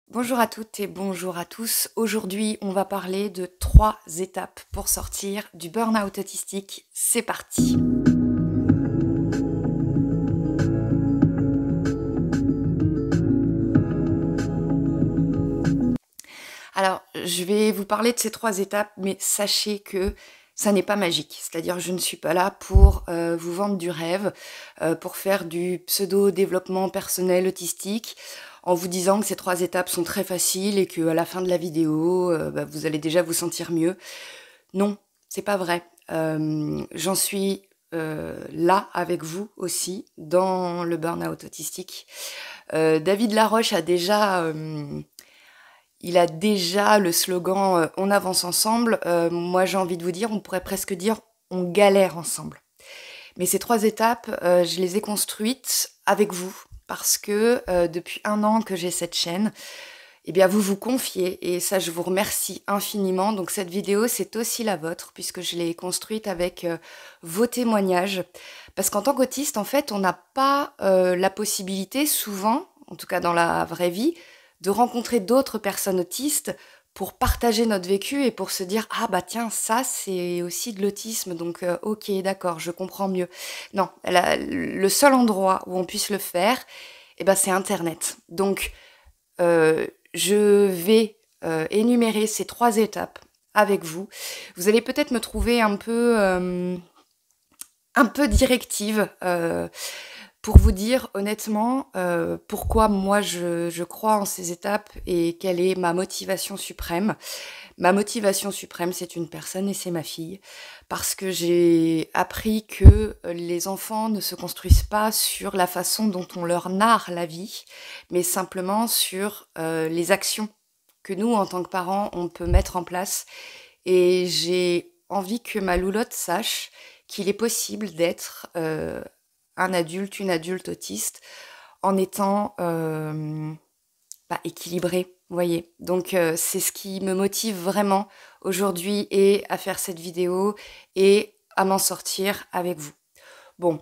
Bonjour à toutes et bonjour à tous. Aujourd'hui, on va parler de 3 étapes pour sortir du burn-out autistique. C'est parti. Alors, je vais vous parler de ces 3 étapes, mais sachez que ça n'est pas magique. C'est-à-dire, je ne suis pas là pour vous vendre du rêve, pour faire du pseudo-développement personnel autistique, en vous disant que ces 3 étapes sont très faciles et qu'à la fin de la vidéo, vous allez déjà vous sentir mieux. Non, c'est pas vrai. J'en suis là avec vous aussi, dans le burn-out autistique. David Laroche a déjà... il a déjà le slogan On avance ensemble. Moi, j'ai envie de vous dire, on pourrait presque dire on galère ensemble. Mais ces 3 étapes, je les ai construites avec vous parce que depuis 1 an que j'ai cette chaîne, eh bien vous vous confiez et ça je vous remercie infiniment. Donc cette vidéo c'est aussi la vôtre puisque je l'ai construite avec vos témoignages. Parce qu'en tant qu'autiste en fait on n'a pas la possibilité souvent, en tout cas dans la vraie vie, de rencontrer d'autres personnes autistes pour partager notre vécu et pour se dire ah bah tiens ça c'est aussi de l'autisme donc ok d'accord je comprends mieux. Non, le seul endroit où on puisse le faire, eh ben, c'est Internet. Donc je vais énumérer ces 3 étapes avec vous. Vous allez peut-être me trouver un peu directive pour vous dire honnêtement pourquoi moi je crois en ces étapes et quelle est ma motivation suprême. Ma motivation suprême, c'est une personne et c'est ma fille. Parce que j'ai appris que les enfants ne se construisent pas sur la façon dont on leur narre la vie, mais simplement sur les actions que nous, en tant que parents, on peut mettre en place. Et j'ai envie que ma loulotte sache qu'il est possible d'être un adulte, une adulte autiste, en étant équilibré, vous voyez. Donc c'est ce qui me motive vraiment aujourd'hui et à faire cette vidéo et à m'en sortir avec vous. Bon,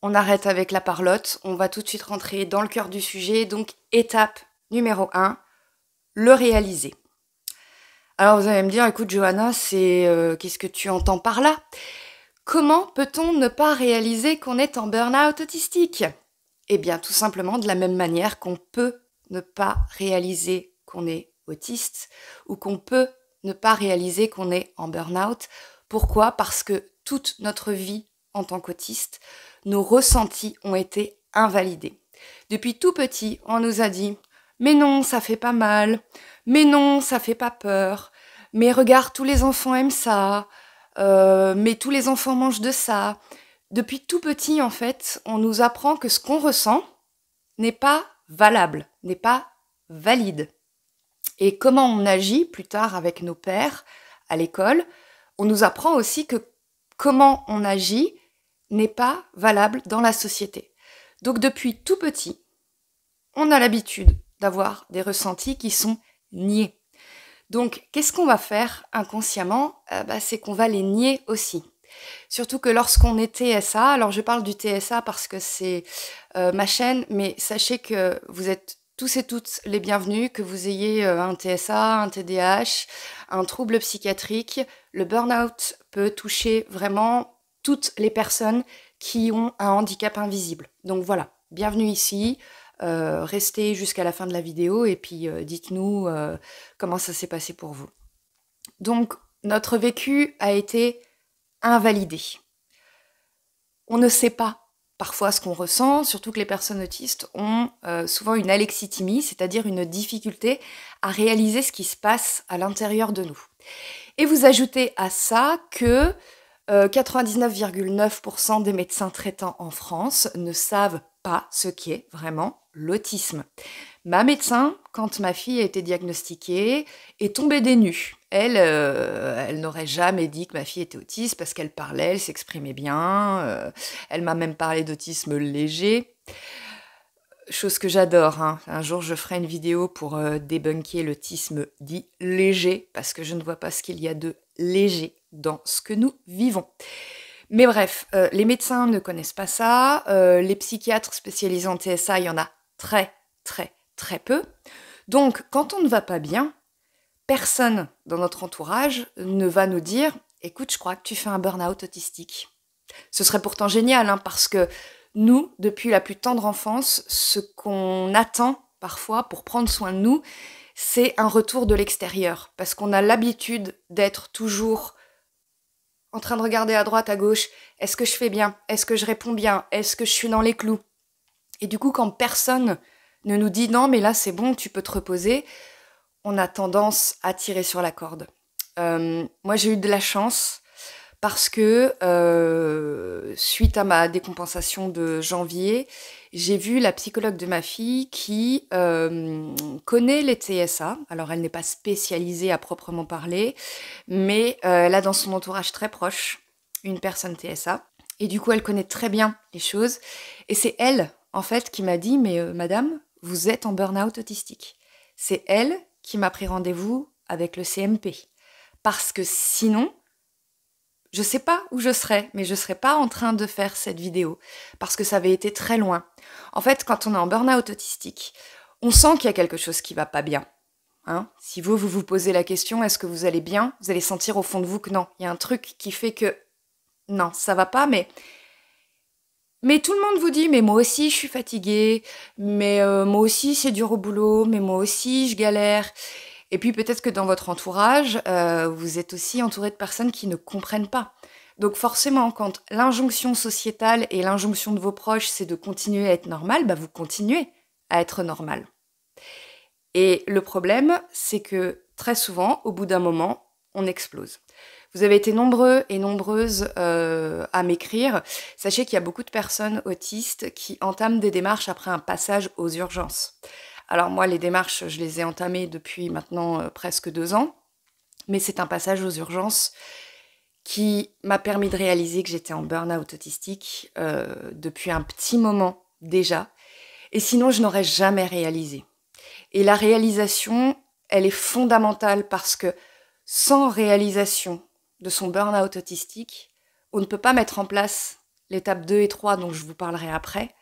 on arrête avec la parlotte, on va tout de suite rentrer dans le cœur du sujet. Donc étape numéro 1, le réaliser. Alors vous allez me dire, écoute Johanna, qu'est-ce que tu entends par là? Comment peut-on ne pas réaliser qu'on est en burn-out autistique? Eh bien tout simplement de la même manière qu'on peut ne pas réaliser qu'on est autiste ou qu'on peut ne pas réaliser qu'on est en burn-out. Pourquoi? Parce que toute notre vie en tant qu'autiste, nos ressentis ont été invalidés. Depuis tout petit, on nous a dit « Mais non, ça fait pas mal. Mais non, ça fait pas peur. Mais regarde, tous les enfants aiment ça. Mais tous les enfants mangent de ça. » Depuis tout petit, en fait, on nous apprend que ce qu'on ressent n'est pas valable, n'est pas valide. Et comment on agit plus tard avec nos pères à l'école, on nous apprend aussi que comment on agit n'est pas valable dans la société. Donc depuis tout petit, on a l'habitude d'avoir des ressentis qui sont niés. Donc qu'est-ce qu'on va faire inconsciemment? C'est qu'on va les nier aussi. Surtout que lorsqu'on est TSA, alors je parle du TSA parce que c'est ma chaîne, mais sachez que vous êtes tous et toutes les bienvenus, que vous ayez un TSA, un TDAH, un trouble psychiatrique. Le burn-out peut toucher vraiment toutes les personnes qui ont un handicap invisible. Donc voilà, bienvenue ici. Restez jusqu'à la fin de la vidéo et puis dites-nous comment ça s'est passé pour vous. Donc notre vécu a été invalidé. On ne sait pas parfois ce qu'on ressent, surtout que les personnes autistes ont souvent une alexithymie, c'est-à-dire une difficulté à réaliser ce qui se passe à l'intérieur de nous. Et vous ajoutez à ça que 99,9% des médecins traitants en France ne savent pas ce qu'est vraiment l'autisme. Ma médecin, quand ma fille a été diagnostiquée, est tombée des nues. Elle n'aurait jamais dit que ma fille était autiste parce qu'elle parlait, elle s'exprimait bien. Elle m'a même parlé d'autisme léger. Chose que j'adore, hein. Un jour, je ferai une vidéo pour débunker l'autisme dit léger, parce que je ne vois pas ce qu'il y a de léger dans ce que nous vivons. Mais bref, les médecins ne connaissent pas ça. Les psychiatres spécialisés en TSA, il y en a très peu. Donc, quand on ne va pas bien, personne dans notre entourage ne va nous dire « Écoute, je crois que tu fais un burn-out autistique ». Ce serait pourtant génial, hein, parce que nous, depuis la plus tendre enfance, ce qu'on attend parfois pour prendre soin de nous, c'est un retour de l'extérieur. Parce qu'on a l'habitude d'être toujours en train de regarder à droite, à gauche. Est-ce que je fais bien? Est-ce que je réponds bien? Est-ce que je suis dans les clous? Et du coup, quand personne ne nous dit non, mais là c'est bon, tu peux te reposer, on a tendance à tirer sur la corde. Moi, j'ai eu de la chance parce que suite à ma décompensation de janvier, j'ai vu la psychologue de ma fille qui connaît les TSA. Alors, elle n'est pas spécialisée à proprement parler, mais elle a dans son entourage très proche une personne TSA. Et du coup, elle connaît très bien les choses. Et c'est elle, en fait, qui m'a dit « Mais madame, vous êtes en burn-out autistique ». C'est elle qui m'a pris rendez-vous avec le CMP. Parce que sinon, je sais pas où je serais, mais je serais pas en train de faire cette vidéo. Parce que ça avait été très loin. En fait, quand on est en burn-out autistique, on sent qu'il y a quelque chose qui va pas bien. Hein, si vous vous posez la question, est-ce que vous allez bien? Vous allez sentir au fond de vous que non. Il y a un truc qui fait que non, ça va pas, mais tout le monde vous dit, mais moi aussi je suis fatiguée, mais moi aussi c'est dur au boulot, mais moi aussi je galère. Et puis peut-être que dans votre entourage, vous êtes aussi entouré de personnes qui ne comprennent pas. Donc forcément, quand l'injonction sociétale et l'injonction de vos proches, c'est de continuer à être normal, bah vous continuez à être normal. Et le problème, c'est que très souvent, au bout d'un moment, on explose. Vous avez été nombreux et nombreuses à m'écrire. Sachez qu'il y a beaucoup de personnes autistes qui entament des démarches après un passage aux urgences. Alors moi, les démarches, je les ai entamées depuis maintenant presque 2 ans, mais c'est un passage aux urgences qui m'a permis de réaliser que j'étais en burn-out autistique depuis un petit moment déjà, et sinon je n'aurais jamais réalisé. Et la réalisation, elle est fondamentale parce que sans réalisation de son burn-out autistique, on ne peut pas mettre en place l'étape 2 et 3 dont je vous parlerai après.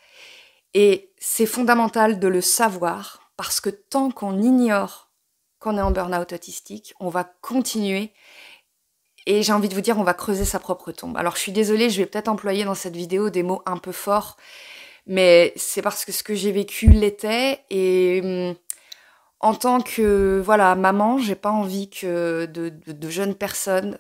Et c'est fondamental de le savoir parce que tant qu'on ignore qu'on est en burn-out autistique, on va continuer et j'ai envie de vous dire, on va creuser sa propre tombe. Alors je suis désolée, je vais peut-être employer dans cette vidéo des mots un peu forts, mais c'est parce que ce que j'ai vécu l'était et en tant que maman, j'ai pas envie que de jeunes personnes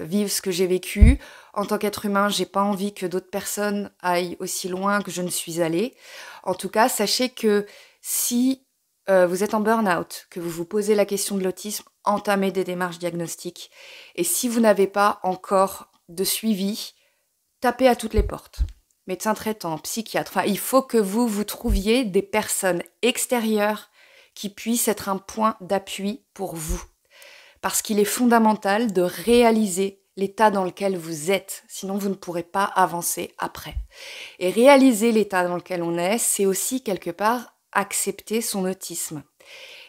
vivent ce que j'ai vécu. En tant qu'être humain, j'ai pas envie que d'autres personnes aillent aussi loin que je ne suis allée. En tout cas, sachez que si vous êtes en burn-out, que vous vous posez la question de l'autisme, entamez des démarches diagnostiques. Et si vous n'avez pas encore de suivi, tapez à toutes les portes. Médecin traitant, psychiatre, enfin, il faut que vous trouviez des personnes extérieures qui puisse être un point d'appui pour vous. Parce qu'il est fondamental de réaliser l'état dans lequel vous êtes, sinon vous ne pourrez pas avancer après. Et réaliser l'état dans lequel on est, c'est aussi quelque part accepter son autisme.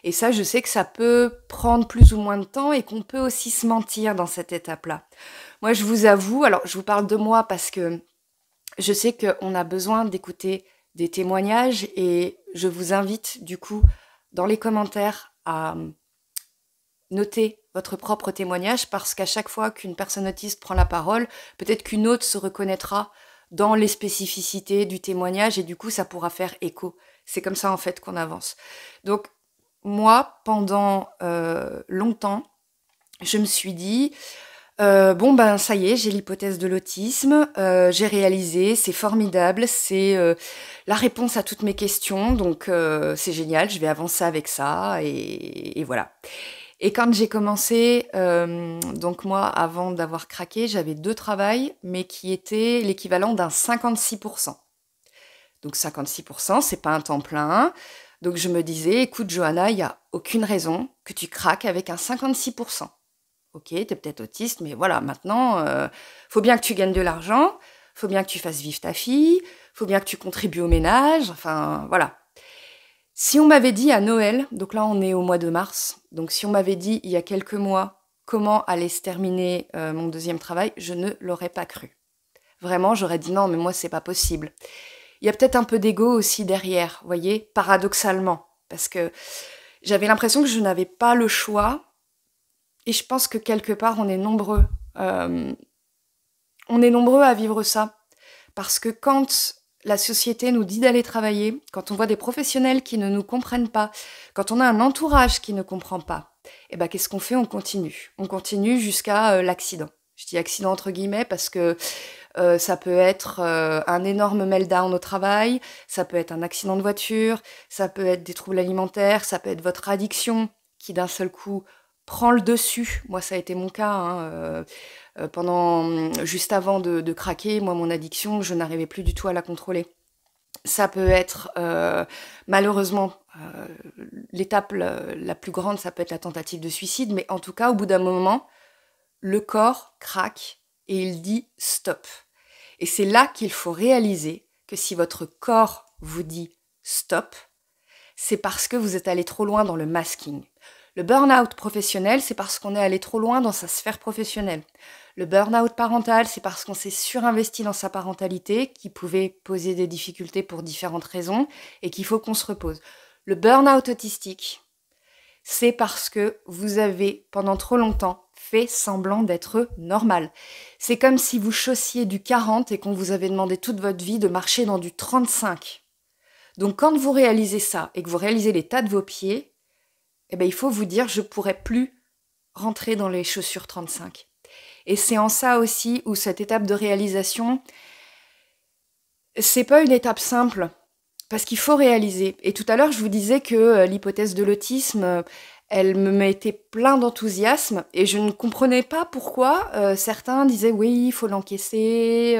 Et ça, je sais que ça peut prendre plus ou moins de temps et qu'on peut aussi se mentir dans cette étape-là. Moi, je vous avoue, alors je vous parle de moi parce que je sais qu'on a besoin d'écouter des témoignages et je vous invite du coup dans les commentaires à noter votre propre témoignage parce qu'à chaque fois qu'une personne autiste prend la parole, peut-être qu'une autre se reconnaîtra dans les spécificités du témoignage et du coup ça pourra faire écho. C'est comme ça en fait qu'on avance. Donc moi, pendant longtemps, je me suis dit ça y est, j'ai l'hypothèse de l'autisme, j'ai réalisé, c'est formidable, c'est la réponse à toutes mes questions, donc c'est génial, je vais avancer avec ça, et voilà. Et quand j'ai commencé, donc moi, avant d'avoir craqué, j'avais 2 travails, mais qui étaient l'équivalent d'un 56%. Donc 56%, c'est pas un temps plein. Donc je me disais, écoute Johanna, il n'y a aucune raison que tu craques avec un 56%. Ok, t'es peut-être autiste, mais voilà, maintenant, faut bien que tu gagnes de l'argent, faut bien que tu fasses vivre ta fille, faut bien que tu contribues au ménage, enfin, voilà. Si on m'avait dit à Noël, donc là on est au mois de mars, donc si on m'avait dit il y a quelques mois comment allait se terminer mon 2e travail, je ne l'aurais pas cru. Vraiment, j'aurais dit non, mais moi c'est pas possible. Il y a peut-être un peu d'ego aussi derrière, vous voyez, paradoxalement, parce que J'avais l'impression que je n'avais pas le choix. Et je pense que quelque part, on est nombreux. On est nombreux à vivre ça. Parce que quand la société nous dit d'aller travailler, quand on voit des professionnels qui ne nous comprennent pas, quand on a un entourage qui ne comprend pas, eh ben, qu'est-ce qu'on fait? On continue. On continue jusqu'à l'accident. Je dis accident entre guillemets parce que ça peut être un énorme meltdown au travail, ça peut être un accident de voiture, ça peut être des troubles alimentaires, ça peut être votre addiction qui d'un seul coup prend le dessus. Moi, ça a été mon cas. Juste avant de craquer, moi, mon addiction, je n'arrivais plus du tout à la contrôler. Ça peut être, malheureusement, l'étape la plus grande, ça peut être la tentative de suicide, mais en tout cas, au bout d'un moment, le corps craque et il dit stop. Et c'est là qu'il faut réaliser que si votre corps vous dit stop, c'est parce que vous êtes allé trop loin dans le masking. Le burn-out professionnel, c'est parce qu'on est allé trop loin dans sa sphère professionnelle. Le burn-out parental, c'est parce qu'on s'est surinvesti dans sa parentalité, qui pouvait poser des difficultés pour différentes raisons, et qu'il faut qu'on se repose. Le burn-out autistique, c'est parce que vous avez, pendant trop longtemps, fait semblant d'être normal. C'est comme si vous chaussiez du 40 et qu'on vous avait demandé toute votre vie de marcher dans du 35. Donc quand vous réalisez ça, et que vous réalisez l'état de vos pieds, eh ben, il faut vous dire, je ne pourrai plus rentrer dans les chaussures 35. Et c'est en ça aussi où cette étape de réalisation, c'est pas une étape simple, parce qu'il faut réaliser. Et tout à l'heure, je vous disais que l'hypothèse de l'autisme, elle me mettait plein d'enthousiasme, et je ne comprenais pas pourquoi certains disaient oui, il faut l'encaisser,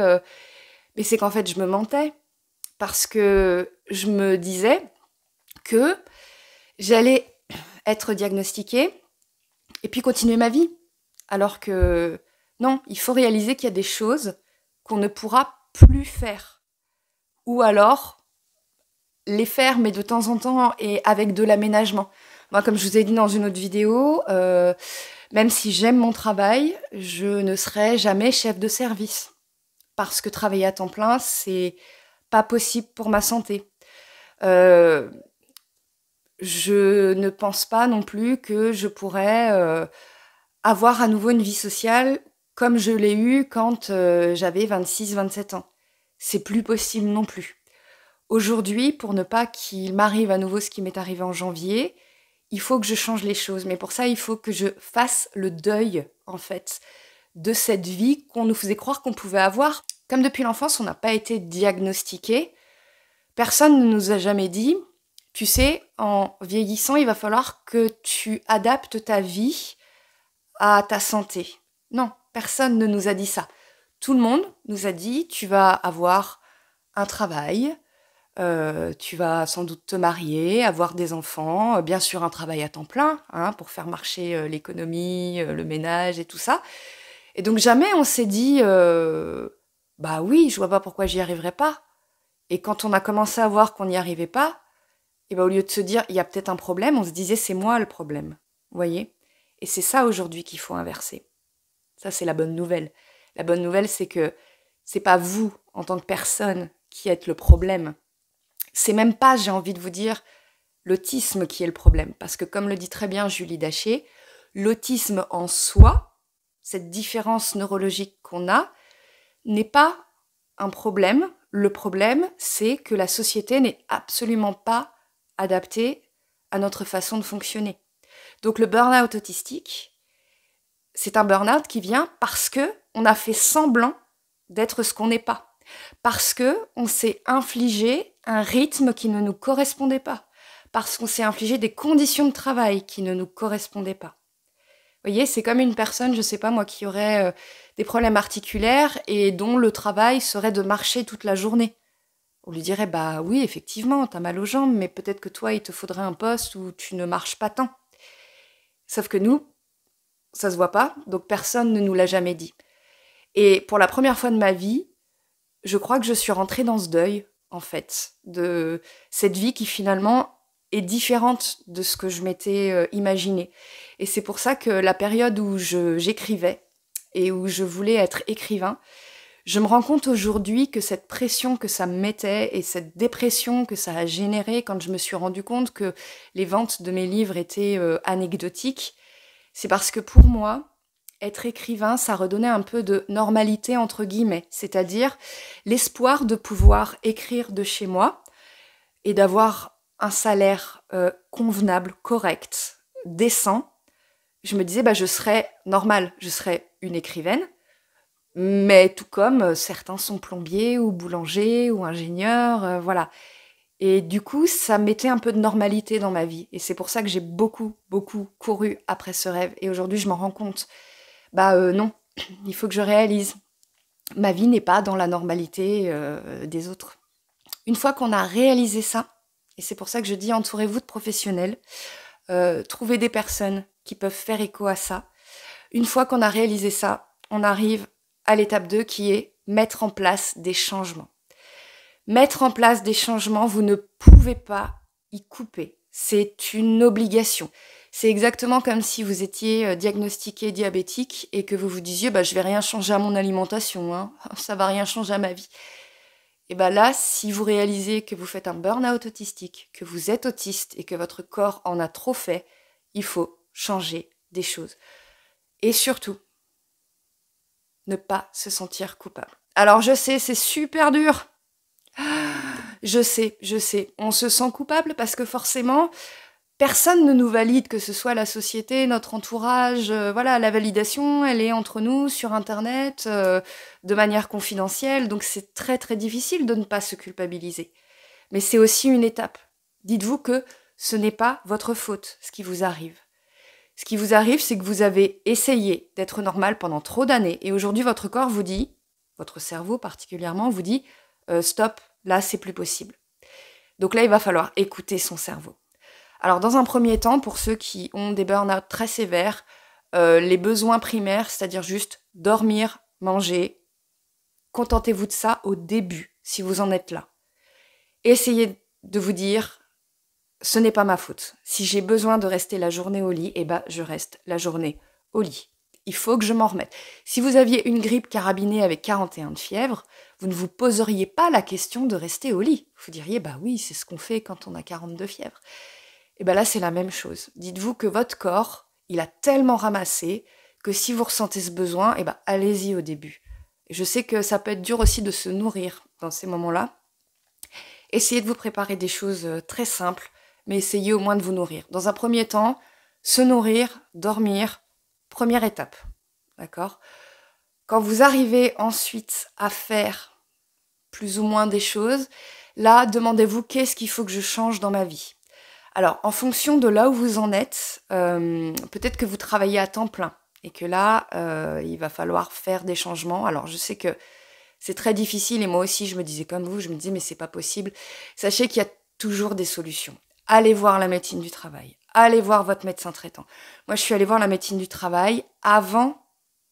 mais c'est qu'en fait, je me mentais, parce que je me disais que j'allais être diagnostiquée et puis continuer ma vie. Alors que non, il faut réaliser qu'il y a des choses qu'on ne pourra plus faire. Ou alors les faire, mais de temps en temps et avec de l'aménagement. Moi, comme je vous ai dit dans une autre vidéo, même si j'aime mon travail, je ne serai jamais chef de service. Parce que travailler à temps plein, c'est pas possible pour ma santé. Je ne pense pas non plus que je pourrais avoir à nouveau une vie sociale comme je l'ai eue quand j'avais 26-27 ans. C'est plus possible non plus. Aujourd'hui, pour ne pas qu'il m'arrive à nouveau ce qui m'est arrivé en janvier, il faut que je change les choses. Mais pour ça, il faut que je fasse le deuil, en fait, de cette vie qu'on nous faisait croire qu'on pouvait avoir. Comme depuis l'enfance, on n'a pas été diagnostiqué, personne ne nous a jamais dit, tu sais, en vieillissant, il va falloir que tu adaptes ta vie à ta santé. Non, personne ne nous a dit ça. Tout le monde nous a dit, tu vas avoir un travail, tu vas sans doute te marier, avoir des enfants, bien sûr un travail à temps plein, pour faire marcher l'économie, le ménage et tout ça. Et donc jamais on s'est dit, bah oui, je vois pas pourquoi j'y arriverai pas. Et quand on a commencé à voir qu'on n'y arrivait pas, et ben au lieu de se dire, il y a peut-être un problème, on se disait, c'est moi le problème. Vous voyez ? Et c'est ça aujourd'hui qu'il faut inverser. Ça, c'est la bonne nouvelle. La bonne nouvelle, c'est que c'est pas vous, en tant que personne, qui êtes le problème. C'est même pas, j'ai envie de vous dire, l'autisme qui est le problème. Parce que comme le dit très bien Julie Daché, l'autisme en soi, cette différence neurologique qu'on a, n'est pas un problème. Le problème, c'est que la société n'est absolument pas adaptée à notre façon de fonctionner. Donc le burn-out autistique, c'est un burn-out qui vient parce que on a fait semblant d'être ce qu'on n'est pas. Parce que on s'est infligé un rythme qui ne nous correspondait pas. Parce qu'on s'est infligé des conditions de travail qui ne nous correspondaient pas. Vous voyez, c'est comme une personne, je sais pas moi, qui aurait des problèmes articulaires et dont le travail serait de marcher toute la journée. On lui dirait, bah oui, effectivement, t'as mal aux jambes, mais peut-être que toi, il te faudrait un poste où tu ne marches pas tant. Sauf que nous, ça se voit pas, donc personne ne nous l'a jamais dit. Et pour la première fois de ma vie, je crois que je suis rentrée dans ce deuil, en fait, de cette vie qui finalement est différente de ce que je m'étais imaginé. Et c'est pour ça que la période où j'écrivais et où je voulais être écrivain, Je me rends compte aujourd'hui que cette pression que ça me mettait et cette dépression que ça a généré quand je me suis rendu compte que les ventes de mes livres étaient anecdotiques, c'est parce que pour moi, être écrivain, ça redonnait un peu de normalité entre guillemets, c'est-à-dire l'espoir de pouvoir écrire de chez moi et d'avoir un salaire convenable, correct, décent. Je me disais, bah, je serais normale, je serais une écrivaine, mais tout comme certains sont plombiers ou boulangers ou ingénieurs, voilà. Et du coup, ça mettait un peu de normalité dans ma vie. Et c'est pour ça que j'ai beaucoup, beaucoup couru après ce rêve. Et aujourd'hui, je m'en rends compte. Bah non, il faut que je réalise. Ma vie n'est pas dans la normalité des autres. Une fois qu'on a réalisé ça, et c'est pour ça que je dis entourez-vous de professionnels, trouvez des personnes qui peuvent faire écho à ça. Une fois qu'on a réalisé ça, on arrive à l'étape 2 qui est mettre en place des changements. Mettre en place des changements, vous ne pouvez pas y couper. C'est une obligation. C'est exactement comme si vous étiez diagnostiqué diabétique et que vous vous disiez bah, je vais rien changer à mon alimentation, hein. Ça va rien changer à ma vie. Et bien là, si vous réalisez que vous faites un burn-out autistique, que vous êtes autiste et que votre corps en a trop fait, il faut changer des choses. Et surtout, ne pas se sentir coupable. Alors je sais, c'est super dur. Je sais. On se sent coupable parce que forcément, personne ne nous valide, que ce soit la société, notre entourage. Voilà, la validation, elle est entre nous, sur Internet, de manière confidentielle. Donc c'est très très difficile de ne pas se culpabiliser. Mais c'est aussi une étape. Dites-vous que ce n'est pas votre faute, ce qui vous arrive. Ce qui vous arrive, c'est que vous avez essayé d'être normal pendant trop d'années. Et aujourd'hui, votre corps vous dit, votre cerveau particulièrement, vous dit stop, là, c'est plus possible. Donc là, il va falloir écouter son cerveau. Alors, dans un premier temps, pour ceux qui ont des burn-out très sévères, les besoins primaires, c'est-à-dire juste dormir, manger, contentez-vous de ça au début, si vous en êtes là. Essayez de vous dire, ce n'est pas ma faute. Si j'ai besoin de rester la journée au lit, eh ben, je reste la journée au lit. Il faut que je m'en remette. Si vous aviez une grippe carabinée avec 41 de fièvre, vous ne vous poseriez pas la question de rester au lit. Vous diriez, bah oui, c'est ce qu'on fait quand on a 42 de fièvre. Et bien là, c'est la même chose. Dites-vous que votre corps, il a tellement ramassé que si vous ressentez ce besoin, eh ben, allez-y au début. Et je sais que ça peut être dur aussi de se nourrir dans ces moments-là. Essayez de vous préparer des choses très simples, mais essayez au moins de vous nourrir. Dans un premier temps, se nourrir, dormir, première étape. D'accord ? Quand vous arrivez ensuite à faire plus ou moins des choses, là, demandez-vous qu'est-ce qu'il faut que je change dans ma vie. Alors, en fonction de là où vous en êtes, peut-être que vous travaillez à temps plein et que là, il va falloir faire des changements. Alors, je sais que c'est très difficile et moi aussi, je me disais comme vous, je me disais mais c'est pas possible. Sachez qu'il y a toujours des solutions. Allez voir la médecine du travail. Allez voir votre médecin traitant. Moi, je suis allée voir la médecine du travail avant,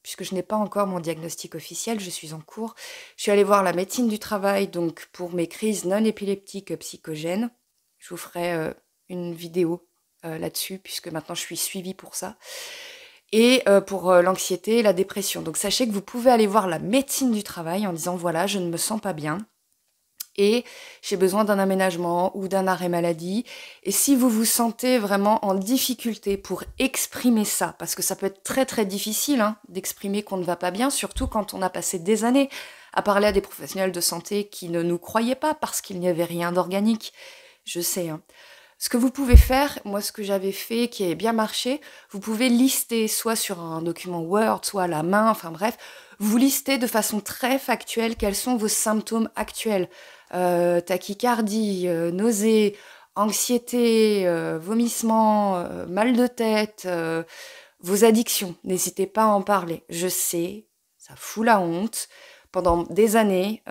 puisque je n'ai pas encore mon diagnostic officiel, je suis en cours. Je suis allée voir la médecine du travail donc pour mes crises non épileptiques psychogènes. Je vous ferai une vidéo là-dessus, puisque maintenant je suis suivie pour ça. Et pour l'anxiété et la dépression. Donc sachez que vous pouvez aller voir la médecine du travail en disant voilà, je ne me sens pas bien et j'ai besoin d'un aménagement ou d'un arrêt maladie. Et si vous vous sentez vraiment en difficulté pour exprimer ça, parce que ça peut être très très difficile d'exprimer qu'on ne va pas bien, surtout quand on a passé des années à parler à des professionnels de santé qui ne nous croyaient pas parce qu'il n'y avait rien d'organique. Je sais, Ce que vous pouvez faire, moi ce que j'avais fait qui avait bien marché, vous pouvez lister soit sur un document Word, soit à la main, enfin bref, vous listez de façon très factuelle quels sont vos symptômes actuels. Tachycardie, nausée, anxiété, vomissement, mal de tête, vos addictions. N'hésitez pas à en parler. Je sais, ça fout la honte. Pendant des années,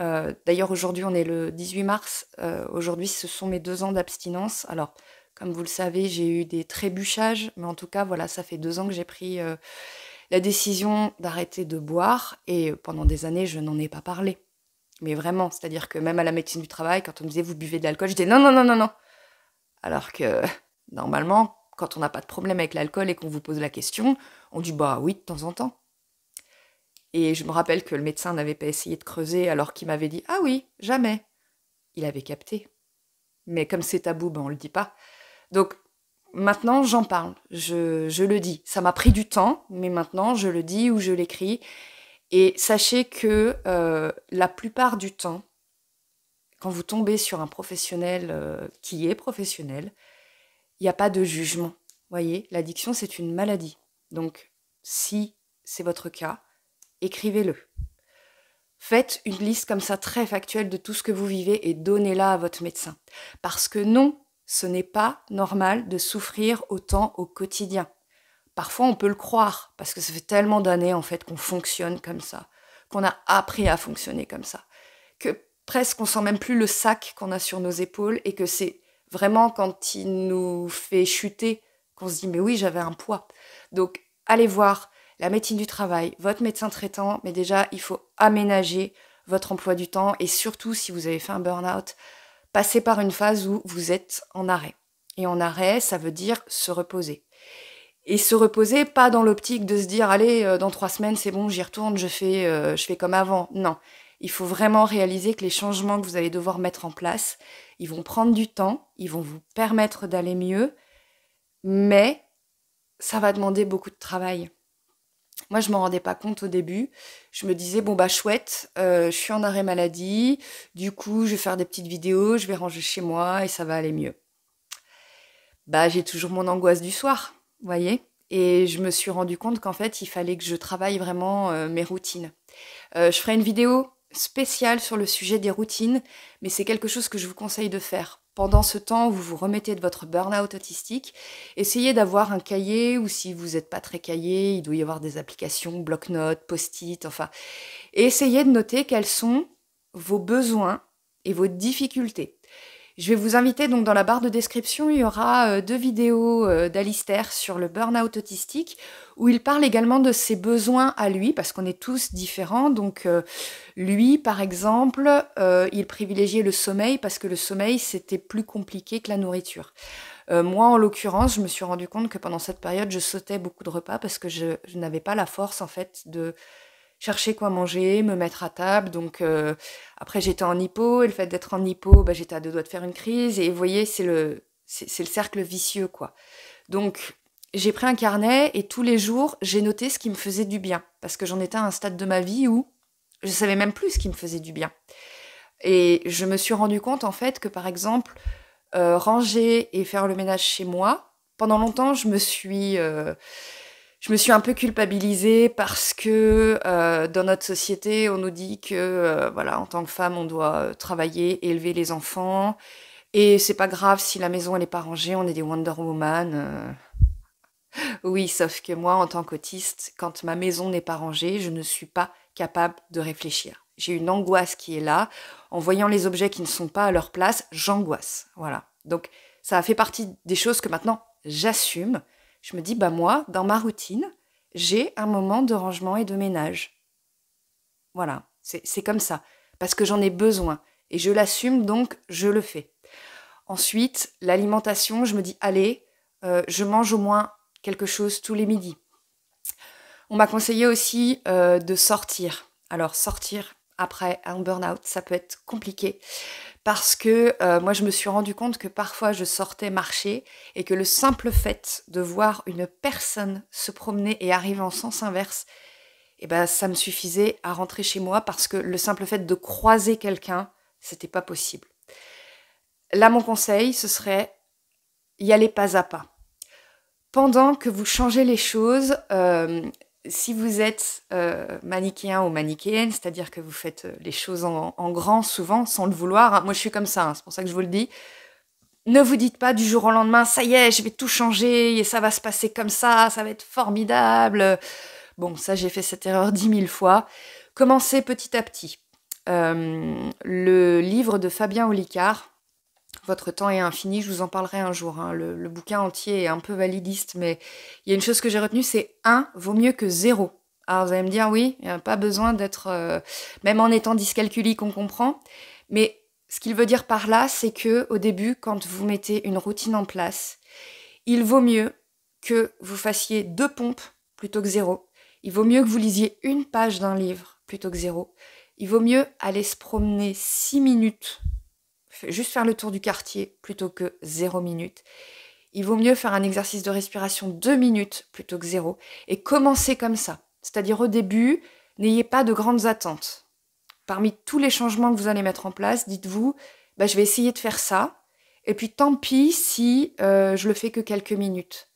d'ailleurs aujourd'hui on est le 18 mars, aujourd'hui ce sont mes 2 ans d'abstinence. Alors comme vous le savez j'ai eu des trébuchages, mais en tout cas voilà ça fait 2 ans que j'ai pris la décision d'arrêter de boire et pendant des années je n'en ai pas parlé. Mais vraiment, c'est-à-dire que même à la médecine du travail, quand on me disait vous buvez de l'alcool, je disais non, non, non, non, non. Alors que normalement, quand on n'a pas de problème avec l'alcool et qu'on vous pose la question, on dit bah oui de temps en temps. Et je me rappelle que le médecin n'avait pas essayé de creuser alors qu'il m'avait dit « Ah oui, jamais ». Il avait capté. Mais comme c'est tabou, ben on le dit pas. Donc maintenant, j'en parle, je le dis. Ça m'a pris du temps, mais maintenant, je le dis ou je l'écris. Et sachez que la plupart du temps, quand vous tombez sur un professionnel qui est professionnel, il n'y a pas de jugement. Voyez, l'addiction, c'est une maladie. Donc, si c'est votre cas, écrivez-le. Faites une liste comme ça très factuelle de tout ce que vous vivez et donnez-la à votre médecin. Parce que non, ce n'est pas normal de souffrir autant au quotidien. Parfois, on peut le croire, parce que ça fait tellement d'années en fait qu'on fonctionne comme ça, qu'on a appris à fonctionner comme ça, que presque on sent même plus le sac qu'on a sur nos épaules et que c'est vraiment quand il nous fait chuter qu'on se dit mais oui, j'avais un poids. Donc, allez voir la médecine du travail, votre médecin traitant, mais déjà, il faut aménager votre emploi du temps et surtout, si vous avez fait un burn-out, passez par une phase où vous êtes en arrêt. Et en arrêt, ça veut dire se reposer. Et se reposer, pas dans l'optique de se dire, allez, dans 3 semaines, c'est bon, j'y retourne, je fais comme avant. Non, il faut vraiment réaliser que les changements que vous allez devoir mettre en place, ils vont prendre du temps, ils vont vous permettre d'aller mieux, mais ça va demander beaucoup de travail. Moi, je m'en rendais pas compte au début. Je me disais, bon, bah chouette, je suis en arrêt maladie, du coup, je vais faire des petites vidéos, je vais ranger chez moi et ça va aller mieux. Bah, j'ai toujours mon angoisse du soir, vous voyez. Et je me suis rendu compte qu'en fait, il fallait que je travaille vraiment mes routines. Je ferai une vidéo spéciale sur le sujet des routines, mais c'est quelque chose que je vous conseille de faire. Pendant ce temps où vous vous remettez de votre burn-out autistique, essayez d'avoir un cahier, ou si vous n'êtes pas très cahier, il doit y avoir des applications, bloc-notes, post-it, enfin. Et essayez de noter quels sont vos besoins et vos difficultés. Je vais vous inviter, donc dans la barre de description, il y aura 2 vidéos d'Alistair sur le burn-out autistique, où il parle également de ses besoins à lui, parce qu'on est tous différents. Donc lui, par exemple, il privilégiait le sommeil, parce que le sommeil, c'était plus compliqué que la nourriture. Moi, en l'occurrence, je me suis rendu compte que pendant cette période, je sautais beaucoup de repas, parce que je n'avais pas la force, en fait, de chercher quoi manger, me mettre à table. Donc après j'étais en hypo, et le fait d'être en hypo, bah, j'étais à 2 doigts de faire une crise. Et vous voyez, c'est le cercle vicieux, quoi. Donc j'ai pris un carnet et tous les jours, j'ai noté ce qui me faisait du bien. Parce que j'en étais à un stade de ma vie où je savais même plus ce qui me faisait du bien. Et je me suis rendu compte, en fait, que par exemple, ranger et faire le ménage chez moi, pendant longtemps, je me suis un peu culpabilisée parce que dans notre société, on nous dit que voilà, en tant que femme, on doit travailler, élever les enfants. Et c'est pas grave si la maison elle est pas rangée, on est des Wonder Woman. Oui, sauf que moi, en tant qu'autiste, quand ma maison n'est pas rangée, je ne suis pas capable de réfléchir. J'ai une angoisse qui est là. En voyant les objets qui ne sont pas à leur place, j'angoisse. Voilà. Donc, ça a fait partie des choses que maintenant, j'assume. Je me dis, bah moi, dans ma routine, j'ai un moment de rangement et de ménage. Voilà, c'est comme ça. Parce que j'en ai besoin. Et je l'assume, donc je le fais. Ensuite, l'alimentation, je me dis, allez, je mange au moins quelque chose tous les midis. On m'a conseillé aussi de sortir. Alors, sortir après un burn-out, ça peut être compliqué. Parce que moi, je me suis rendu compte que parfois, je sortais marcher et que le simple fait de voir une personne se promener et arriver en sens inverse, eh ben, ça me suffisait à rentrer chez moi parce que le simple fait de croiser quelqu'un, c'était pas possible. Là, mon conseil, ce serait y aller pas à pas. Pendant que vous changez les choses, si vous êtes manichéen ou manichéenne, c'est-à-dire que vous faites les choses en grand souvent, sans le vouloir, hein, moi je suis comme ça, hein, c'est pour ça que je vous le dis, ne vous dites pas du jour au lendemain, ça y est, je vais tout changer, et ça va se passer comme ça va être formidable. Bon, ça j'ai fait cette erreur 10 000 fois. Commencez petit à petit. Le livre de Fabien Olicard, Votre temps est infini, je vous en parlerai un jour. Hein. Le bouquin entier est un peu validiste, mais il y a une chose que j'ai retenue, c'est 1 vaut mieux que 0. Alors vous allez me dire, oui, il n'y a pas besoin d'être... même en étant dyscalculique, on comprend. Mais ce qu'il veut dire par là, c'est que au début, quand vous mettez une routine en place, il vaut mieux que vous fassiez 2 pompes plutôt que 0. Il vaut mieux que vous lisiez une page d'un livre plutôt que 0. Il vaut mieux aller se promener 6 minutes, juste faire le tour du quartier plutôt que 0 minutes. Il vaut mieux faire un exercice de respiration 2 minutes plutôt que 0 et commencer comme ça. C'est-à-dire au début, n'ayez pas de grandes attentes. Parmi tous les changements que vous allez mettre en place, dites-vous, je vais essayer de faire ça et puis tant pis si je le fais que quelques minutes.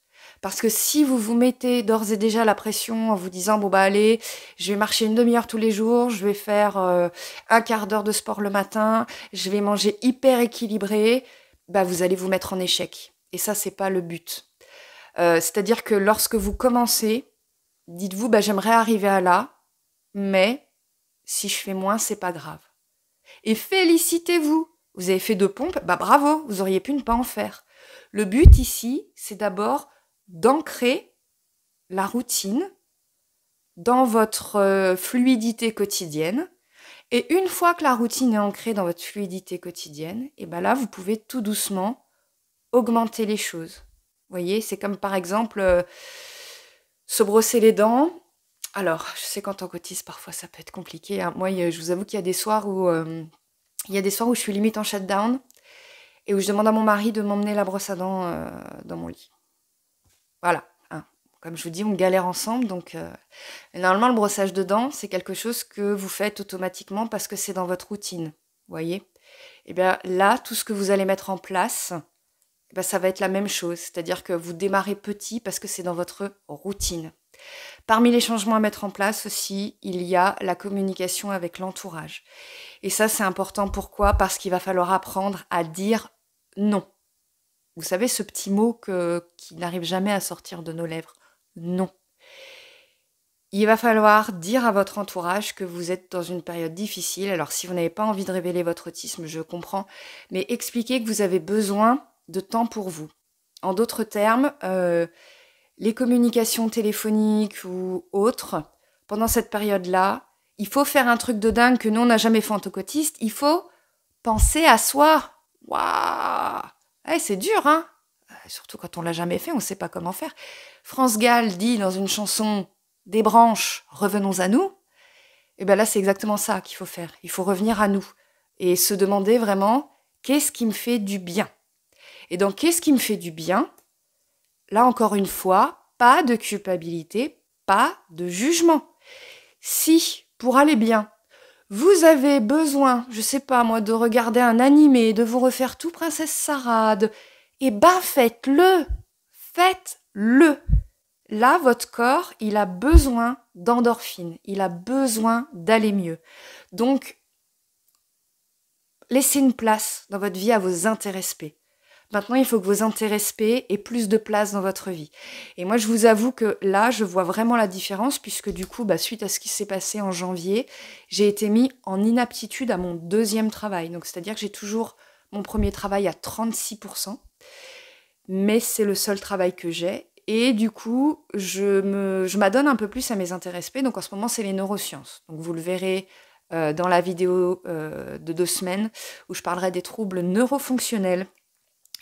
Parce que si vous vous mettez d'ores et déjà la pression en vous disant allez, je vais marcher une demi-heure tous les jours, je vais faire un quart d'heure de sport le matin, je vais manger hyper équilibré, vous allez vous mettre en échec. Et ça, c'est pas le but. C'est-à-dire que lorsque vous commencez, dites-vous j'aimerais arriver à là, mais si je fais moins, c'est pas grave. Et félicitez-vous. Vous avez fait 2 pompes, bravo, vous auriez pu ne pas en faire. Le but ici, c'est d'abord d'ancrer la routine dans votre fluidité quotidienne. Et une fois que la routine est ancrée dans votre fluidité quotidienne, là, vous pouvez tout doucement augmenter les choses. Vous voyez, c'est comme par exemple se brosser les dents. Alors, je sais qu'en tant qu'autiste, parfois ça peut être compliqué. Hein. Moi, je vous avoue qu'il y a des soirs où je suis limite en shutdown et où je demande à mon mari de m'emmener la brosse à dents dans mon lit. Voilà. Hein. Comme je vous dis, on galère ensemble. Donc, normalement, le brossage de dents, c'est quelque chose que vous faites automatiquement parce que c'est dans votre routine. Vous voyez ? Et bien là, tout ce que vous allez mettre en place, ça va être la même chose. C'est-à-dire que vous démarrez petit parce que c'est dans votre routine. Parmi les changements à mettre en place aussi, il y a la communication avec l'entourage. Et ça, c'est important. Pourquoi ? Parce qu'il va falloir apprendre à dire non. Vous savez, ce petit mot qui n'arrive jamais à sortir de nos lèvres. Non. Il va falloir dire à votre entourage que vous êtes dans une période difficile. Alors, si vous n'avez pas envie de révéler votre autisme, je comprends. Mais expliquez que vous avez besoin de temps pour vous. En d'autres termes, les communications téléphoniques ou autres, pendant cette période-là, il faut faire un truc de dingue que nous, on n'a jamais fait en tant qu'autiste. Il faut penser à soi. Waouh ! C'est dur, hein ? Surtout quand on l'a jamais fait, on ne sait pas comment faire. France Gall dit dans une chanson « Des branches, revenons à nous ». Et là, c'est exactement ça qu'il faut faire. Il faut revenir à nous et se demander vraiment « Qu'est-ce qui me fait du bien ?» Et donc, qu'est-ce qui me fait du bien ? Là, encore une fois, pas de culpabilité, pas de jugement. Si, pour aller bien, vous avez besoin, je sais pas moi, de regarder un animé, de vous refaire tout Princesse Sarah, faites-le. Faites-le. Là, votre corps, il a besoin d'endorphine, il a besoin d'aller mieux. Donc, laissez une place dans votre vie à vos intéressés. Maintenant, il faut que vos intéressés aient plus de place dans votre vie. Et moi, je vous avoue que là, je vois vraiment la différence puisque du coup, suite à ce qui s'est passé en janvier, j'ai été mis en inaptitude à mon 2e travail. Donc, c'est-à-dire que j'ai toujours mon premier travail à 36%, mais c'est le seul travail que j'ai. Et du coup, je m'adonne un peu plus à mes intéressés. Donc, en ce moment, c'est les neurosciences. Donc, vous le verrez dans la vidéo de 2 semaines où je parlerai des troubles neurofonctionnels.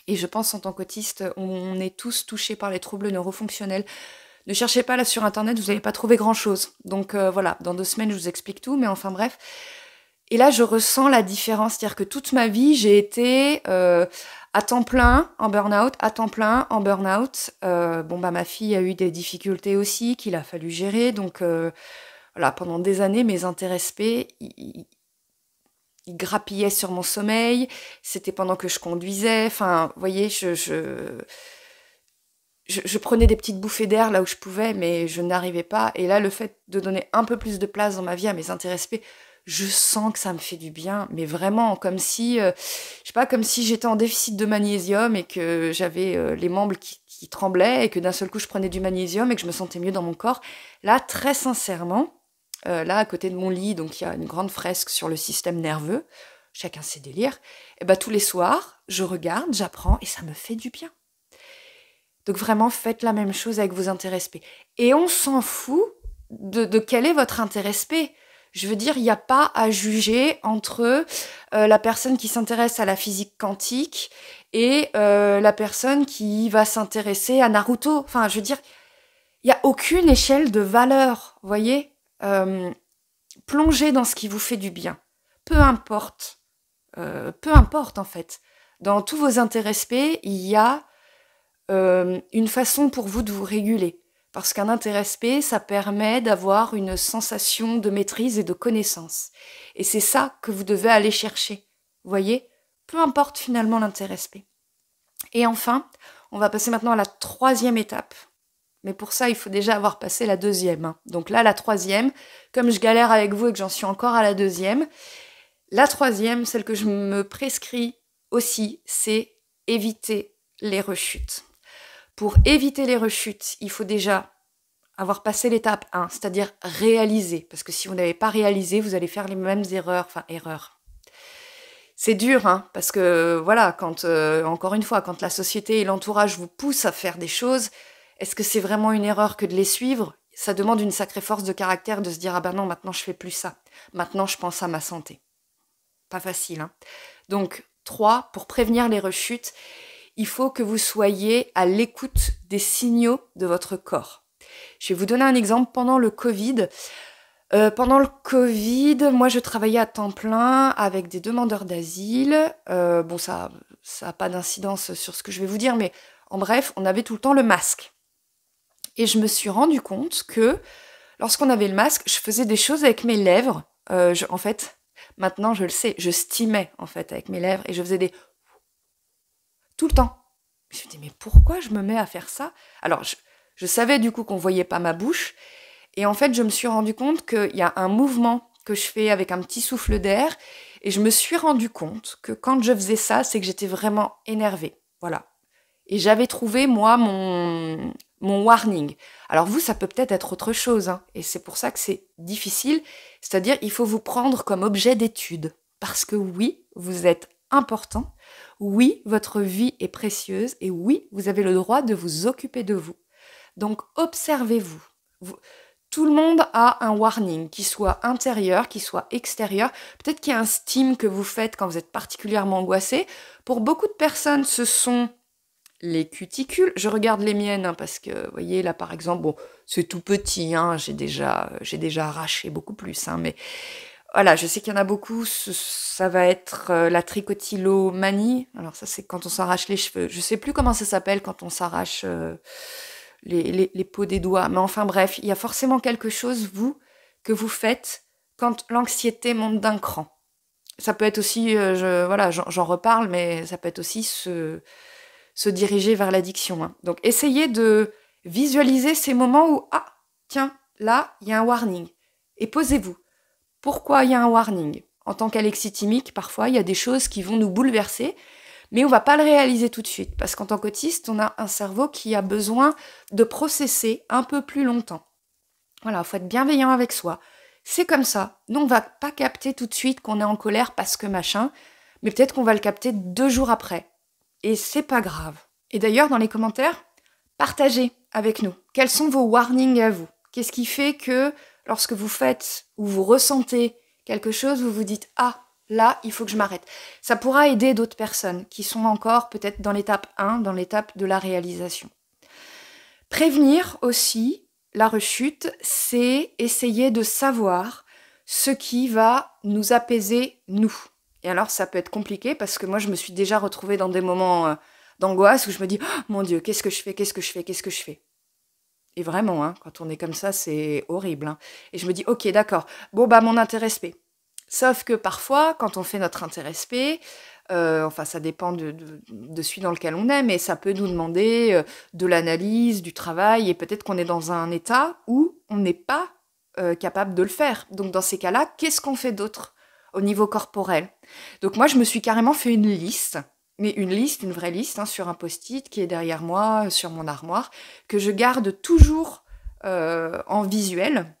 Et je pense en tant qu'autiste, on est tous touchés par les troubles neurofonctionnels. Ne cherchez pas là sur Internet, vous n'allez pas trouver grand-chose. Donc voilà, dans 2 semaines, je vous explique tout, mais enfin bref. Et là, je ressens la différence. C'est-à-dire que toute ma vie, j'ai été à temps plein en burn-out, à temps plein en burn-out. Ma fille a eu des difficultés aussi qu'il a fallu gérer. Donc voilà, pendant des années, mes intéressés, ils grappillaient sur mon sommeil. C'était pendant que je conduisais. Enfin, vous voyez, je prenais des petites bouffées d'air là où je pouvais, mais je n'arrivais pas. Et là, le fait de donner un peu plus de place dans ma vie à mes intéressés, je sens que ça me fait du bien, mais vraiment, comme si, comme si j'étais en déficit de magnésium et que j'avais les membres qui tremblaient et que d'un seul coup, je prenais du magnésium et que je me sentais mieux dans mon corps. Là, très sincèrement, là, à côté de mon lit, donc il y a une grande fresque sur le système nerveux, chacun ses délires, et tous les soirs, je regarde, j'apprends et ça me fait du bien. Donc vraiment, faites la même chose avec vos intéressés. Et on s'en fout de quel est votre intéressé. Je veux dire, il n'y a pas à juger entre la personne qui s'intéresse à la physique quantique et la personne qui va s'intéresser à Naruto. Enfin, je veux dire, Il n'y a aucune échelle de valeur, vous voyez. Plongez dans ce qui vous fait du bien. Peu importe en fait. Dans tous vos intérêts spé, il y a une façon pour vous de vous réguler. Parce qu'un intérêt spé, ça permet d'avoir une sensation de maîtrise et de connaissance. Et c'est ça que vous devez aller chercher. Vous voyez ? Peu importe finalement l'intérêt spé. Et enfin, on va passer maintenant à la 3e étape. Mais pour ça, il faut déjà avoir passé la 2e. Hein. Donc là, la 3e, comme je galère avec vous et que j'en suis encore à la 2e, la 3e, celle que je me prescris aussi, c'est éviter les rechutes. Pour éviter les rechutes, il faut déjà avoir passé l'étape 1, c'est-à-dire réaliser. Parce que si vous n'avez pas réalisé, vous allez faire les mêmes erreurs. C'est dur, hein, parce que voilà, encore une fois, quand la société et l'entourage vous poussent à faire des choses, est-ce que c'est vraiment une erreur que de les suivre ? Ça demande une sacrée force de caractère de se dire « Ah ben non, maintenant je fais plus ça. Maintenant je pense à ma santé. » Pas facile, hein. Donc, 3, pour prévenir les rechutes, il faut que vous soyez à l'écoute des signaux de votre corps. Je vais vous donner un exemple. Pendant le Covid, moi je travaillais à temps plein avec des demandeurs d'asile. Bon, ça n'a pas d'incidence sur ce que je vais vous dire, mais en bref, on avait tout le temps le masque. Et je me suis rendu compte que lorsqu'on avait le masque, je faisais des choses avec mes lèvres. En fait, maintenant je le sais, je stimais en fait avec mes lèvres et je faisais des... tout le temps. Je me suis dit, mais pourquoi je me mets à faire ça ? Alors, je savais du coup qu'on voyait pas ma bouche. Et en fait, je me suis rendu compte qu'il y a un mouvement que je fais avec un petit souffle d'air. Et je me suis rendu compte que quand je faisais ça, c'est que j'étais vraiment énervée. Voilà. Et j'avais trouvé, moi, mon warning. Alors vous, ça peut peut-être être autre chose. Hein, et c'est pour ça que c'est difficile. C'est-à-dire, il faut vous prendre comme objet d'étude. Parce que oui, vous êtes important. Oui, votre vie est précieuse. Et oui, vous avez le droit de vous occuper de vous. Donc, observez-vous. Tout le monde a un warning, qui soit intérieur, qui soit extérieur. Peut-être qu'il y a un steam que vous faites quand vous êtes particulièrement angoissé. Pour beaucoup de personnes, ce sont les cuticules. Je regarde les miennes, hein, parce que, vous voyez, là, par exemple, bon, c'est tout petit, hein, j'ai déjà arraché beaucoup plus, hein, mais voilà, je sais qu'il y en a beaucoup, ça va être la tricotylomanie. Alors ça, c'est quand on s'arrache les cheveux. Je sais plus comment ça s'appelle quand on s'arrache... les peaux des doigts. Mais enfin bref, il y a forcément quelque chose, vous, que vous faites quand l'anxiété monte d'un cran. Ça peut être aussi, j'en reparle, mais ça peut être aussi se diriger vers l'addiction. Hein. Donc essayez de visualiser ces moments où, ah, tiens, là, il y a un warning. Et posez-vous. Pourquoi il y a un warning ? En tant qu'alexithymique, parfois, il y a des choses qui vont nous bouleverser, mais on va pas le réaliser tout de suite, parce qu'en tant qu'autiste, on a un cerveau qui a besoin de processer un peu plus longtemps. Voilà, il faut être bienveillant avec soi. C'est comme ça. Nous, on va pas capter tout de suite qu'on est en colère parce que machin, mais peut-être qu'on va le capter 2 jours après. Et c'est pas grave. Et d'ailleurs, dans les commentaires, partagez avec nous. Quels sont vos warnings à vous ? Qu'est-ce qui fait que lorsque vous faites ou vous ressentez quelque chose, vous vous dites « Ah, là, il faut que je m'arrête ». Ça pourra aider d'autres personnes qui sont encore peut-être dans l'étape 1, dans l'étape de la réalisation. Prévenir aussi la rechute, c'est essayer de savoir ce qui va nous apaiser, nous. Et alors, ça peut être compliqué parce que moi, je me suis déjà retrouvée dans des moments d'angoisse où je me dis oh, « Mon Dieu, qu'est-ce que je fais ?» Et vraiment, hein, quand on est comme ça, c'est horrible. Hein. Et je me dis « Ok, d'accord, bon, bah, mon intérêt spé. » Sauf que parfois, quand on fait notre intérêt spé, enfin ça dépend de celui dans lequel on est, mais ça peut nous demander de l'analyse, du travail, et peut-être qu'on est dans un état où on n'est pas capable de le faire. Donc dans ces cas-là, qu'est-ce qu'on fait d'autre au niveau corporel ? Donc moi, je me suis carrément fait une liste, mais une vraie liste, hein, sur un post-it qui est derrière moi, sur mon armoire, que je garde toujours en visuel,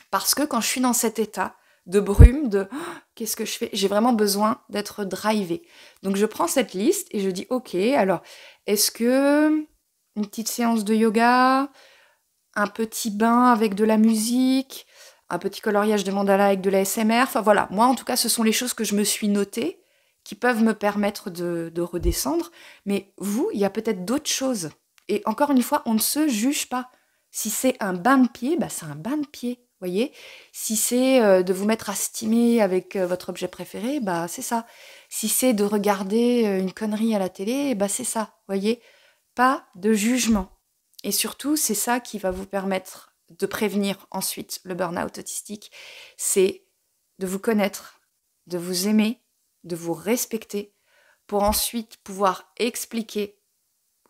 parce que quand je suis dans cet état de brume, de oh, qu'est-ce que je fais ? J'ai vraiment besoin d'être drivée. Donc je prends cette liste et je dis ok, alors est-ce que une petite séance de yoga, un petit bain avec de la musique, un petit coloriage de mandala avec de la SMR, enfin voilà, moi en tout cas ce sont les choses que je me suis notées qui peuvent me permettre de redescendre, mais vous, il y a peut-être d'autres choses. Et encore une fois, on ne se juge pas. Si c'est un bain de pied, bah, c'est un bain de pied, voyez. Si c'est de vous mettre à steamer avec votre objet préféré, bah, c'est ça. Si c'est de regarder une connerie à la télé, bah, c'est ça, voyez. Pas de jugement. Et surtout, c'est ça qui va vous permettre de prévenir ensuite le burn-out autistique, c'est de vous connaître, de vous aimer, de vous respecter, pour ensuite pouvoir expliquer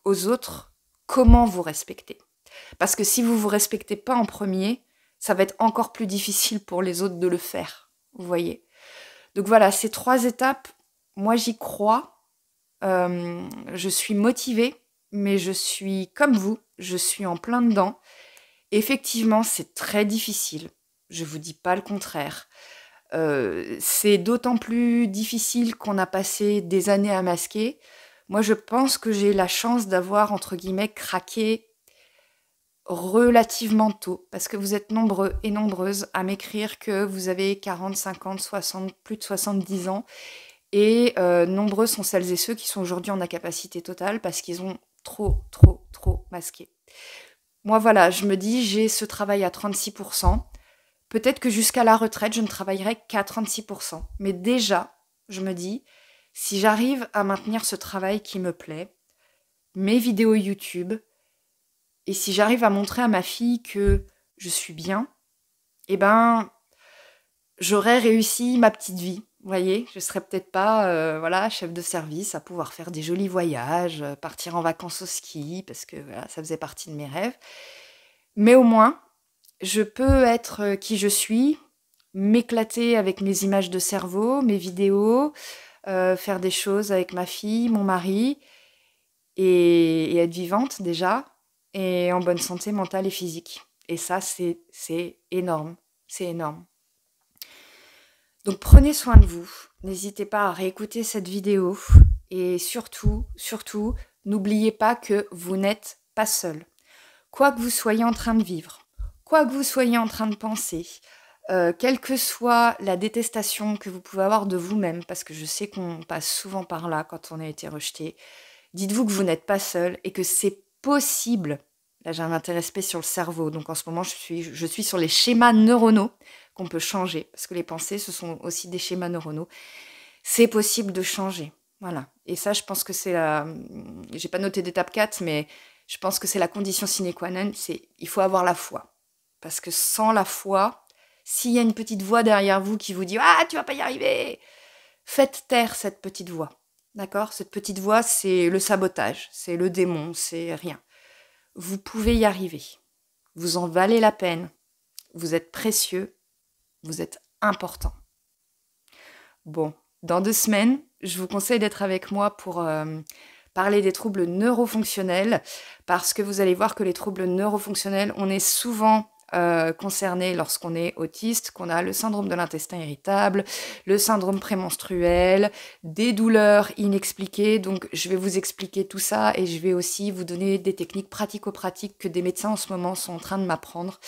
aux autres comment vous respecter. Parce que si vous ne vous respectez pas en premier, ça va être encore plus difficile pour les autres de le faire, vous voyez. Donc voilà, ces 3 étapes, moi j'y crois, je suis motivée, mais je suis comme vous, je suis en plein dedans. Effectivement, c'est très difficile, je ne vous dis pas le contraire. C'est d'autant plus difficile qu'on a passé des années à masquer. Moi, je pense que j'ai la chance d'avoir, entre guillemets, craqué relativement tôt, parce que vous êtes nombreux et nombreuses à m'écrire que vous avez 40, 50, 60, plus de 70 ans, et nombreux sont celles et ceux qui sont aujourd'hui en incapacité totale parce qu'ils ont trop masqué. Moi, voilà, je me dis, j'ai ce travail à 36%. Peut-être que jusqu'à la retraite, je ne travaillerai qu'à 36%. Mais déjà, je me dis, si j'arrive à maintenir ce travail qui me plaît, mes vidéos YouTube, et si j'arrive à montrer à ma fille que je suis bien, eh ben, j'aurais réussi ma petite vie. Vous voyez, je serais peut-être pas voilà, chef de service à pouvoir faire des jolis voyages, partir en vacances au ski, parce que voilà, ça faisait partie de mes rêves. Mais au moins, je peux être qui je suis, m'éclater avec mes images de cerveau, mes vidéos, faire des choses avec ma fille, mon mari, et être vivante déjà, et en bonne santé mentale et physique. Et ça, c'est énorme. C'est énorme. Donc prenez soin de vous. N'hésitez pas à réécouter cette vidéo. Et surtout, n'oubliez pas que vous n'êtes pas seul. Quoi que vous soyez en train de vivre, quoi que vous soyez en train de penser, quelle que soit la détestation que vous pouvez avoir de vous-même, parce que je sais qu'on passe souvent par là quand on a été rejeté, dites-vous que vous n'êtes pas seul et que c'est possible. Là, j'ai un intérêt spé sur le cerveau, donc en ce moment, je suis sur les schémas neuronaux qu'on peut changer, parce que les pensées, ce sont aussi des schémas neuronaux. C'est possible de changer, voilà. Et ça, je pense que c'est la... J'ai pas noté d'étape 4, mais je pense que c'est la condition sine qua non, il faut avoir la foi. Parce que sans la foi, s'il y a une petite voix derrière vous qui vous dit « Ah, tu vas pas y arriver !» Faites taire cette petite voix. D'accord? Cette petite voix, c'est le sabotage, c'est le démon, c'est rien. Vous pouvez y arriver. Vous en valez la peine. Vous êtes précieux. Vous êtes important. Bon, dans 2 semaines, je vous conseille d'être avec moi pour parler des troubles neurofonctionnels, parce que vous allez voir que les troubles neurofonctionnels, on est souvent concerné lorsqu'on est autiste, qu'on a le syndrome de l'intestin irritable, le syndrome prémenstruel, des douleurs inexpliquées. Donc je vais vous expliquer tout ça et je vais aussi vous donner des techniques pratico-pratiques que des médecins en ce moment sont en train de m'apprendre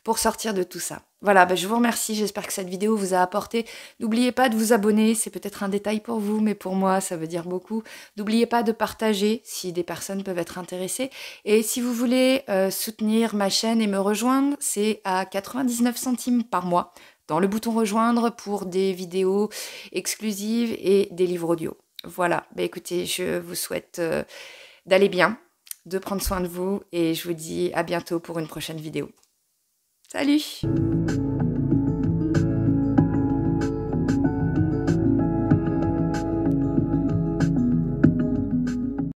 pour sortir de tout ça. Voilà, je vous remercie, j'espère que cette vidéo vous a apporté. N'oubliez pas de vous abonner, c'est peut-être un détail pour vous, mais pour moi, ça veut dire beaucoup. N'oubliez pas de partager si des personnes peuvent être intéressées. Et si vous voulez soutenir ma chaîne et me rejoindre, c'est à 99 centimes par mois dans le bouton rejoindre pour des vidéos exclusives et des livres audio. Voilà, écoutez, je vous souhaite d'aller bien, de prendre soin de vous et je vous dis à bientôt pour une prochaine vidéo. Salut!